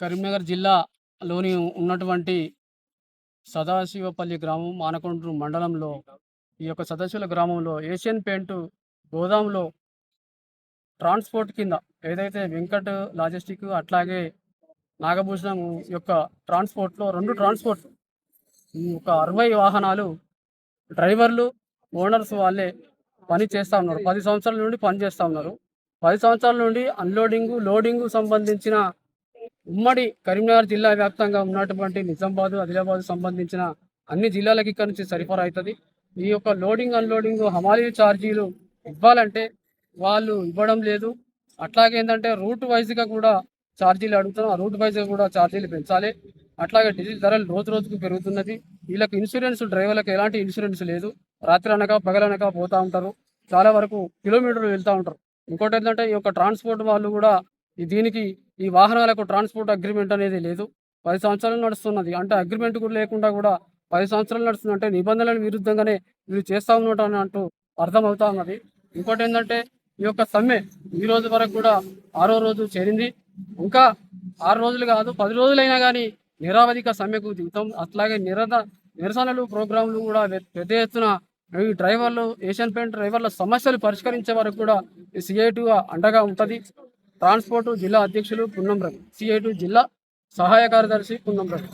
కరీంనగర్ జిల్లాలోని ఉన్నటువంటి సదాశివపల్లి గ్రామం, మానకొండూరు మండలంలో ఈ యొక్క సదాశివ గ్రామంలో ఏషియన్ పెయింట్ గోదాంలో ట్రాన్స్పోర్ట్ కింద ఏదైతే వెంకట్ లాజిస్టిక్ అట్లాగే నాగభూషణం యొక్క ట్రాన్స్పోర్ట్లో 2 ట్రాన్స్పోర్ట్ ఒక 60 వాహనాలు డ్రైవర్లు ఓనర్స్ వాళ్ళే పని చేస్తూ ఉన్నారు. 10 సంవత్సరాల నుండి పని చేస్తూ ఉన్నారు. 10 సంవత్సరాల నుండి అన్లోడింగు లోడింగు సంబంధించిన ఉమ్మడి కరీంనగర్ జిల్లా వ్యాప్తంగా ఉన్నటువంటి నిజామాబాద్, ఆదిలాబాద్ సంబంధించిన అన్ని జిల్లాలకి ఇక్కడ నుంచి సరఫరా అవుతుంది. ఈ యొక్క లోడింగ్ అన్లోడింగ్ హమాలీ ఛార్జీలు ఇవ్వాలంటే వాళ్ళు ఇవ్వడం లేదు. అట్లాగే ఏంటంటే రూట్ వైజ్గా కూడా ఛార్జీలు అడుగుతున్నాం. ఆ రూట్ వైజ్గా కూడా ఛార్జీలు పెంచాలి. అట్లాగే డీజిల్ ధరలు రోజు రోజుకు పెరుగుతున్నది. వీళ్ళకి ఇన్సూరెన్స్, డ్రైవర్లకు ఎలాంటి ఇన్సూరెన్స్ లేదు. రాత్రి అనక పగలనక పోతూ ఉంటారు. చాలా వరకు కిలోమీటర్లు వెళ్తూ ఉంటారు. ఇంకోటి ఏంటంటే ఈ యొక్క ట్రాన్స్పోర్ట్ వాళ్ళు కూడా దీనికి ఈ వాహనాలకు ట్రాన్స్పోర్ట్ అగ్రిమెంట్ అనేది లేదు. 10 సంవత్సరాలు నడుస్తున్నది. అంటే అగ్రిమెంట్ కూడా లేకుండా కూడా 10 సంవత్సరాలు నడుస్తుంది. అంటే నిబంధనలకు విరుద్ధంగానే వీళ్ళు చేస్తూ ఉన్నట్టు అంటూ అర్థమవుతా ఉన్నది. ఇంకోటి ఏంటంటే ఈ యొక్క సమ్మె ఈ రోజు వరకు కూడా 6వ రోజు చేరింది. ఇంకా 6 రోజులు కాదు 10 రోజులైనా కానీ నిరావధిక సమ్మెకు దిగుతాం. అట్లాగే నిరసనలు ప్రోగ్రాంలు కూడా పెద్ద ఎత్తున ఈ డ్రైవర్లు, ఏషియన్ పెయింట్ డ్రైవర్ల సమస్యలు పరిష్కరించే వరకు కూడా ఈ సిఐటిగా అండగా ఉంటుంది. ట్రాన్స్పోర్టు జిల్లా అధ్యక్షులు పున్నం రవి, సిఐటి జిల్లా సహాయ కార్యదర్శి పున్నం రవి.